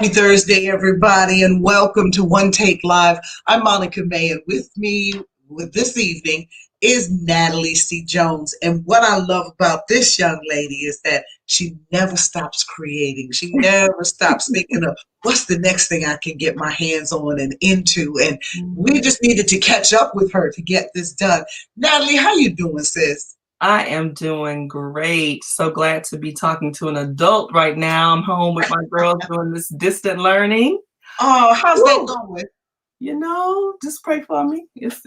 Happy Thursday, everybody, and welcome to One Take Live. I'm Monica May, and with me with this evening is Natalie C. Jones. And what I love about this young lady is that she never stops creating. She never stops thinking of what's the next thing I can get my hands on and into. And we just needed to catch up with her to get this done. Natalie, how you doing, sis? I am doing great. So glad to be talking to an adult right now. I'm home with my girls doing this distant learning. Oh, how's that Woo! going? Just pray for me. It's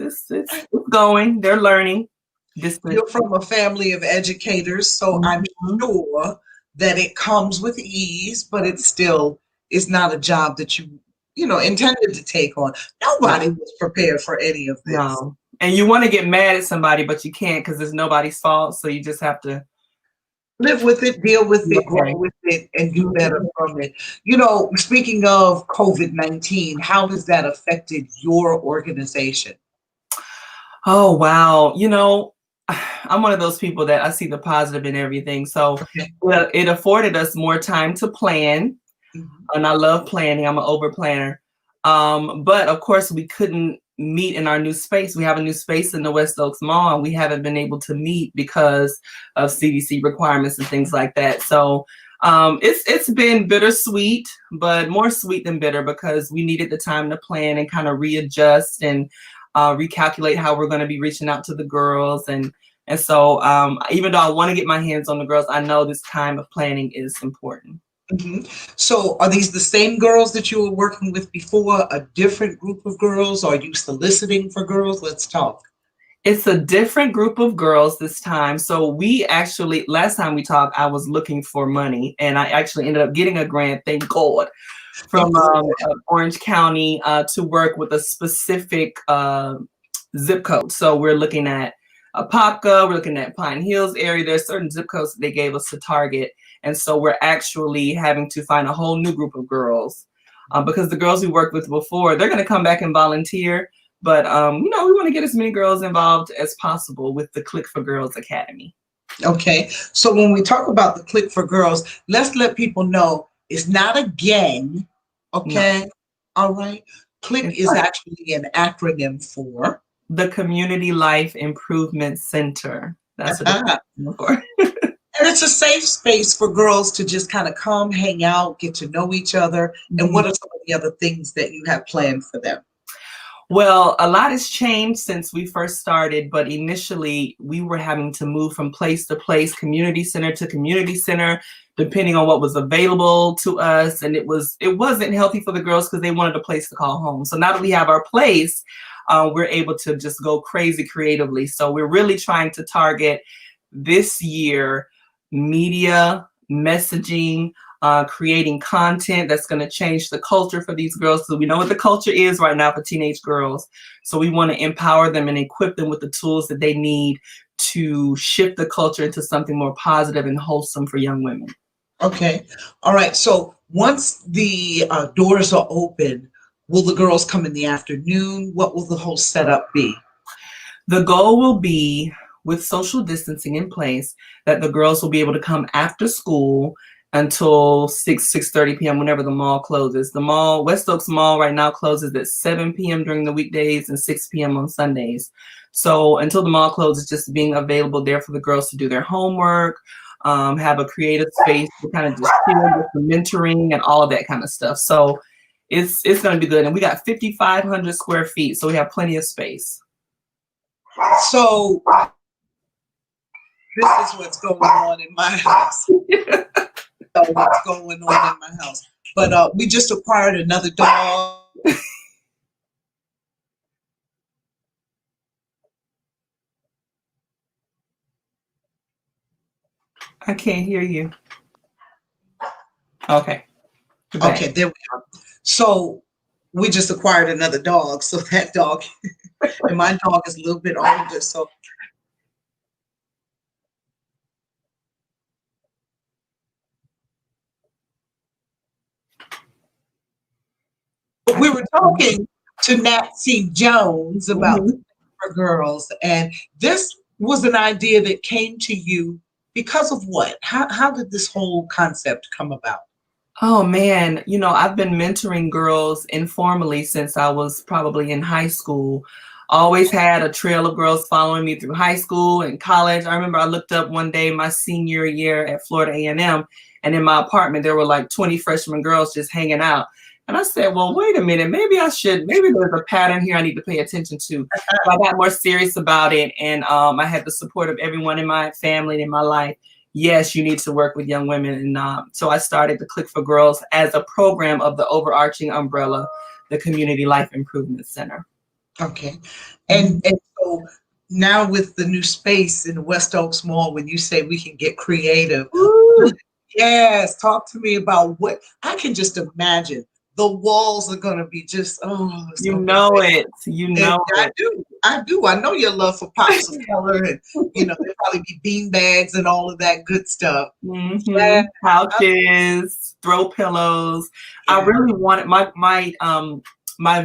going. They're learning. Distant. You're from a family of educators, so I'm Mhm. sure that it comes with ease, but it still is not a job that you intended to take on. Nobody was prepared for any of this. No. And you want to get mad at somebody, but you can't because it's nobody's fault. So you just have to Live with it, deal with be it, grow okay. with it, and do better from it. Speaking of COVID-19, how has that affected your organization? Oh, wow. I'm one of those people that I see the positive in everything. So Okay. it afforded us more time to plan. Mhm. And I love planning. I'm an over planner. But of course, we couldn't meet in our new space. We have a new space in the West Oaks Mall, and we haven't been able to meet because of CDC requirements and things like that. So it's been bittersweet, but more sweet than bitter because we needed the time to plan and kind of readjust and recalculate how we're going to be reaching out to the girls. And so even though I want to get my hands on the girls, I know this time of planning is important. Mhm. So are these the same girls that you were working with before, a different group of girls? Are you soliciting for girls? Let's talk. It's a different group of girls this time. So we actually, last time we talked, I was looking for money and I actually ended up getting a grant, thank God, Oh, from good. Orange County to work with a specific zip code. So we're looking at Apopka, we're looking at Pine Hills area. There's certain zip codes that they gave us to target. And so we're actually having to find a whole new group of girls because the girls we worked with before, they're going to come back and volunteer. But, we want to get as many girls involved as possible with the CLIC for Girls Academy. Okay. So when we talk about the Click for Girls, let's let people know it's not a gang. No, Okay. All right. Click it's is actually an acronym for. the Community Life Improvement Center. That's what And it's for. it's a safe space for girls to just kind of come, hang out, get to know each other. And what are some of the other things that you have planned for them? Well, a lot has changed since we first started, but initially we were having to move from place to place, community center to community center, depending on what was available to us. And it wasn't healthy for the girls because they wanted a place to call home. So now that we have our place, we're able to just go crazy creatively. So we're really trying to target this year media, messaging, creating content that's going to change the culture for these girls. So we know what the culture is right now for teenage girls. So we want to empower them and equip them with the tools that they need to shift the culture into something more positive and wholesome for young women. Okay. All right. So once the doors are open, will the girls come in the afternoon? What will the whole setup be? The goal will be, with social distancing in place, that the girls will be able to come after school until 6:30 p.m. whenever the mall closes. The mall, West Oaks Mall right now closes at 7 p.m. during the weekdays and 6 p.m. on Sundays. So until the mall closes, just being available there for the girls to do their homework, have a creative space to kind of just chill with the mentoring and all of that kind of stuff. So it's going to be good. And we got 5,500 square feet, so we have plenty of space. So this is what's going on in my house. What's going on in my house. But we just acquired another dog. I can't hear you. Okay. Okay, there we go. So we just acquired another dog. So that dog, and my dog is a little bit older. So we were talking to Nat C. Jones about the for girls, and this was an idea that came to you because of what? How did this whole concept come about? Oh man, I've been mentoring girls informally since I was probably in high school. Always had a trail of girls following me through high school and college. I remember I looked up one day my senior year at Florida A&M, and in my apartment there were like 20 freshman girls just hanging out. And I said, well, wait a minute, maybe there's a pattern here I need to pay attention to. So I got more serious about it, and I had the support of everyone in my family and in my life. Yes, you need to work with young women. And so I started the CLIC for Girls as a program of the overarching umbrella, the Community Life Improvement Center. Okay. And so now with the new space in the West Oaks Mall, when you say we can get creative, Ooh. yes, talk to me about what I can just imagine. The walls are going to be just, oh, it's You going to be know great. it. You And know I it. do. I do. I know your love for pops of color and, there'll probably be bean bags and all of that good stuff. Yeah. Couches, throw pillows. I Yeah. really wanted my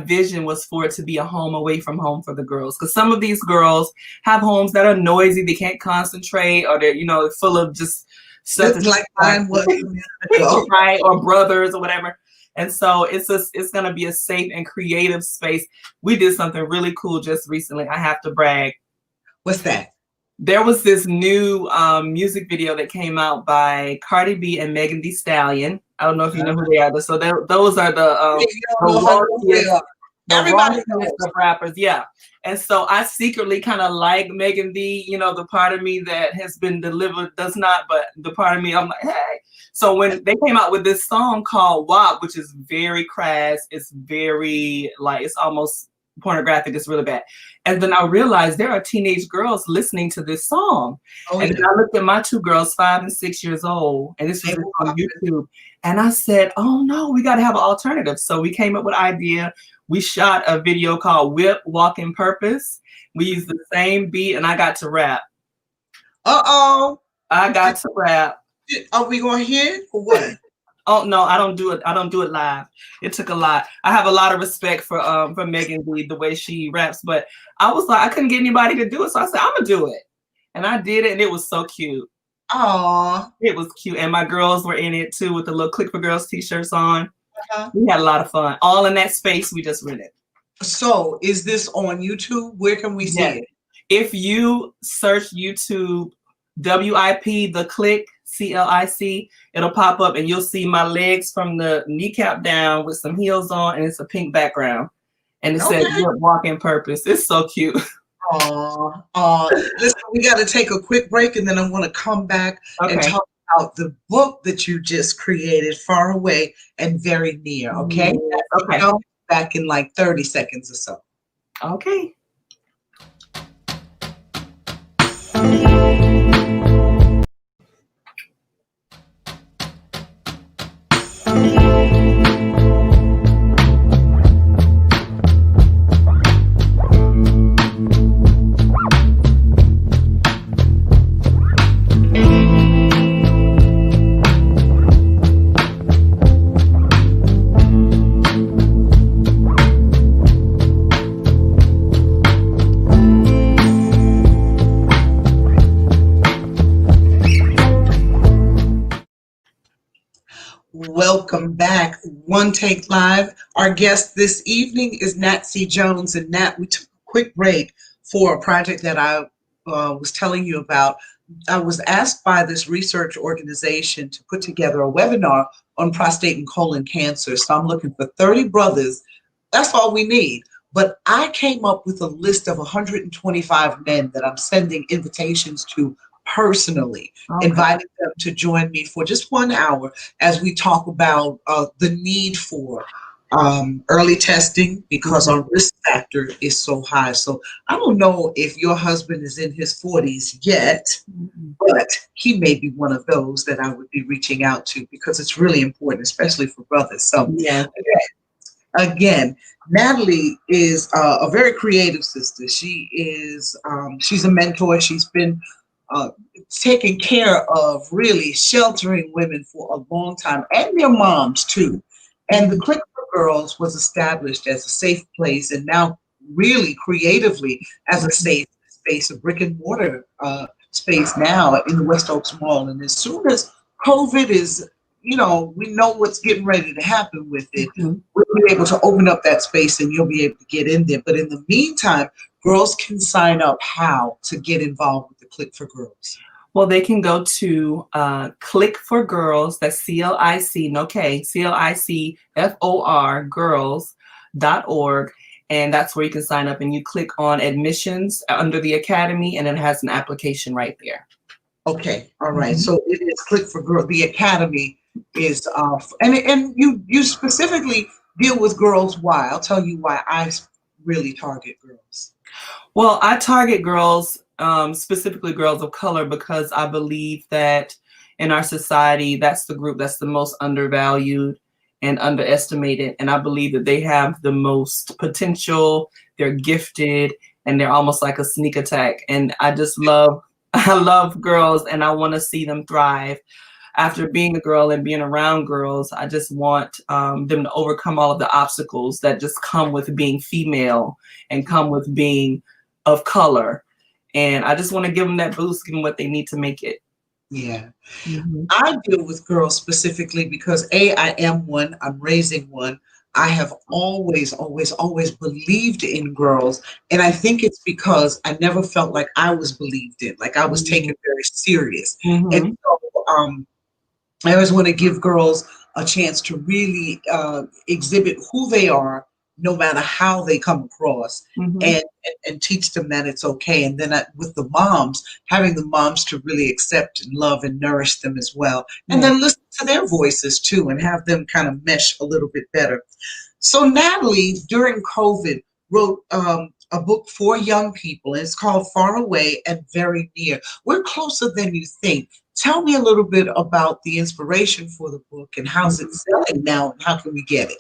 vision was for it to be a home away from home for the girls, because some of these girls have homes that are noisy, they can't concentrate, or they're full of just stuff Just like mine was a minute ago. right, or brothers or whatever. And so it's going to be a safe and creative space. We did something really cool just recently. I have to brag. What's that? There was this new music video that came out by Cardi B and Megan Thee Stallion. I don't know if you know who they are. So those are the Everybody knows. raunchiest of rappers. Yeah. And so I secretly kind of like Megan Thee, the part of me that has been delivered does not, but the part of me, I'm like, hey. So when they came out with this song called WAP, which is very crass, it's very it's almost pornographic, it's really bad. And then I realized there are teenage girls listening to this song. Oh, and yeah. then I looked at my two girls, 5 and 6 years old, and this was on YouTube. And I said, oh no, we got to have an alternative. So we came up with an idea. We shot a video called Whip, Walk in Purpose. We used the same beat, and I got to rap. Uh-oh. I got to rap. Are we going to hear it or what? Oh no, I don't do it. I don't do it live. It took a lot. I have a lot of respect for Megan Thee, the way she raps, but I was like, I couldn't get anybody to do it, so I said, I'm gonna do it, and I did it, and it was so cute. Aww, it was cute, and my girls were in it too with the little CLIC for Girls t-shirts on. We had a lot of fun, all in that space we just rented. So, is this on YouTube? Where can we see it? If you search YouTube, WIP, the CLIC, CLIC, it'll pop up and you'll see my legs from the kneecap down with some heels on, and it's a pink background. And it says Walk in Purpose. It's so cute. Listen, we got to take a quick break, and then I'm going to come back and talk about the book that you just created, Far Away and Very Near, okay? Okay. I'll be back in like 30 seconds or so. Okay. Welcome back, One Take Live. Our guest this evening is Natalie Jones, and Nat, we took a quick break for a project that I was telling you about. I was asked by this research organization to put together a webinar on prostate and colon cancer. So I'm looking for 30 brothers. That's all we need. But I came up with a list of 125 men that I'm sending invitations to personally, inviting them to join me for just 1 hour as we talk about the need for early testing, because our risk factor is so high. So I don't know if your husband is in his 40s yet, but he may be one of those that I would be reaching out to, because it's really important, especially for brothers. So again, Natalie is a very creative sister. She is she's a mentor. She's been taking care of really sheltering women for a long time, and their moms too. And the CLIC for Girls was established as a safe place, and now really creatively as a safe space, a brick and mortar space now in the West Oaks Mall. And as soon as COVID is we know what's getting ready to happen with it, Mhm. we'll be able to open up that space and you'll be able to get in there. But in the meantime, girls can sign up how to get involved with the CLIC for Girls. Well, they can go to CLIC for Girls, that's CLIC, no K, CLICFOR girls.org. And that's where you can sign up, and you click on admissions under the academy, and it has an application right there. Okay, all right. Mhm. So it is CLIC for Girls. The academy is and you specifically deal with girls. Why? I'll tell you why I really target girls. Well, I target girls, specifically girls of color, because I believe that in our society, that's the group that's the most undervalued and underestimated. And I believe that they have the most potential, they're gifted, and they're almost like a sneak attack. And I just love, I love girls, and I want to see them thrive. After being a girl and being around girls, I just want them to overcome all of the obstacles that just come with being female and come with being of color. And I just want to give them that boost, give them what they need to make it. Yeah. Mhm. I deal with girls specifically because I am one, I'm raising one. I have always, always, always believed in girls. And I think it's because I never felt like I was believed in, like I was taken very serious. And Mhm. so I always want to give girls a chance to really exhibit who they are, no matter how they come across, Mhm. and teach them that it's okay. And then with the moms, having the moms to really accept and love and nourish them as well, and Yeah. then listen to their voices too, and have them kind of mesh a little bit better. So Natalie, during COVID, wrote a book for young people, and it's called Far Away and Very Near. We're closer than you think. Tell me a little bit about the inspiration for the book and how's it selling now and how can we get it?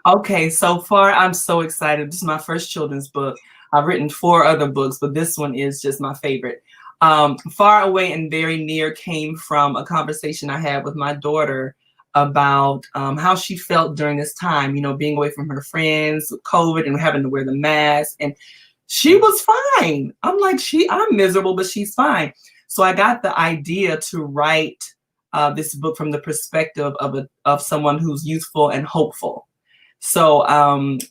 Okay, so far I'm so excited. This is my first children's book. I've written 4 other books, but this one is just my favorite. Far Away and Very Near came from a conversation I had with my daughter about how she felt during this time, being away from her friends, with COVID, and having to wear the mask. And she was fine. I'm like, I'm miserable, but she's fine. So I got the idea to write this book from the perspective of someone who's youthful and hopeful. So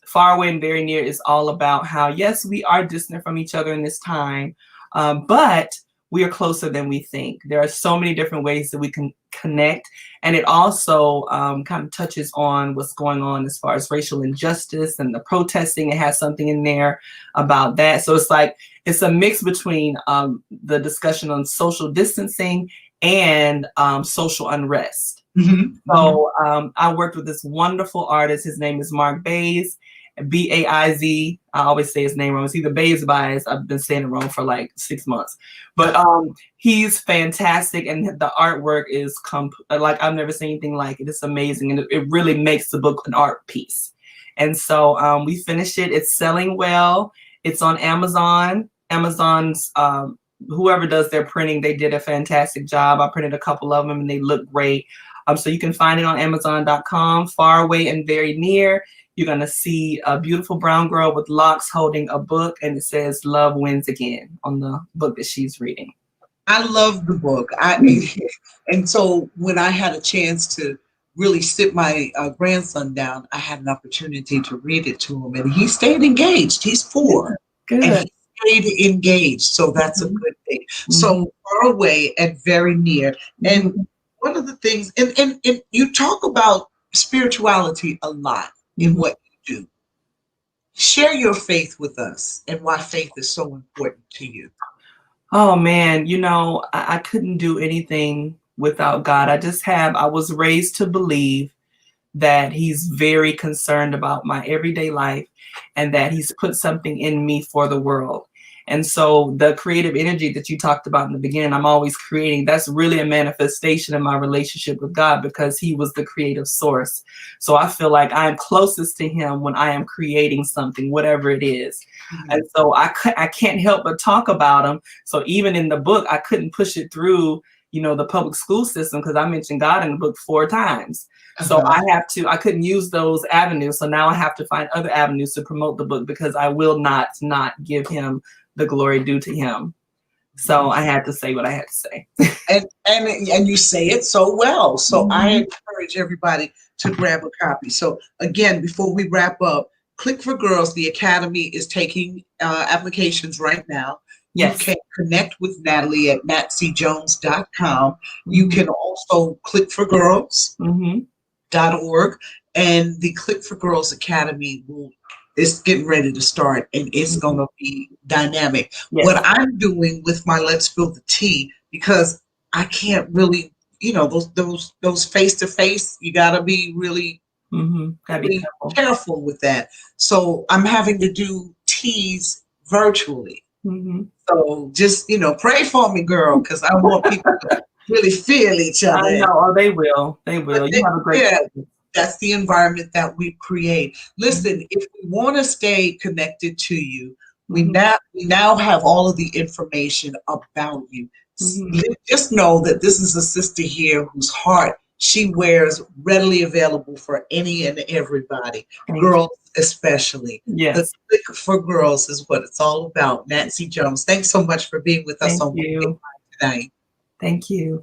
Far Away and Very Near is all about how, yes, we are distant from each other in this time, but we are closer than we think. There are so many different ways that we can connect. And it also kind of touches on what's going on as far as racial injustice and the protesting. It has something in there about that. So it's a mix between the discussion on social distancing and social unrest. Mm-hmm. So I worked with this wonderful artist. His name is Mark Bays, Baiz. I always say his name wrong. It's either Bays or Baez. I've been saying it wrong for like 6 months. But he's fantastic, and the artwork is like I've never seen anything like it. It's amazing, and it really makes the book an art piece. And so we finished it. It's selling well. It's on Amazon. Amazon's whoever does their printing, they did a fantastic job. I printed a couple of them, and they look great. So you can find it on Amazon.com, Far Away and Very Near. You're going to see a beautiful brown girl with locks holding a book, and it says Love Wins Again on the book that she's reading. I love the book. And so when I had a chance to really sit my grandson down, I had an opportunity to read it to him, and he stayed engaged. He's 4, Good. and he stayed engaged. So that's a good thing. So Far Away and Very Near. And one of the things, and you talk about spirituality a lot in what you do. Share your faith with us and why faith is so important to you. Oh man, I couldn't do anything without God. I was raised to believe that he's very concerned about my everyday life and that he's put something in me for the world. And so the creative energy that you talked about in the beginning, I'm always creating. That's really a manifestation of my relationship with God because he was the creative source. So I feel like I'm closest to him when I am creating something, whatever it is. And so I can't help but talk about him. So even in the book, I couldn't push it through, the public school system because I mentioned God in the book 4 times. So I couldn't use those avenues. So now I have to find other avenues to promote the book because I will not give him the glory due to him. So I had to say what I had to say. And you say it so well. So I Mhm. encourage everybody to grab a copy. So again, before we wrap up, CLIC for Girls, the Academy is taking applications right now. You Yes. can connect with Natalie at natcjones.com. You Mhm. can also CLIC for Girls. Mhm. .org, and the CLIC for Girls Academy is getting ready to start, and it's going Mhm. to be dynamic. Yes. What I'm doing with my Let's Spill the Tea, because I can't really, those face to face, you got to be really, Mhm. Gotta be really careful. careful with that. So I'm having to do teas virtually. Mhm. So just pray for me, girl, because I want people to really feel each I other. know. Oh, they will. They But will. You have a great yeah, presence. that's the environment that we create. Mhm. Listen, if we want to stay connected to you, we Mhm. now have all of the information about you. Mhm. Just know that this is a sister here whose heart she wears readily available for any and everybody, Thank you. girls especially. The Yes. CLIC for Girls is what it's all about. Nancy Jones, thanks so much for being with us Thank on One Big you. Mind tonight. Thank you.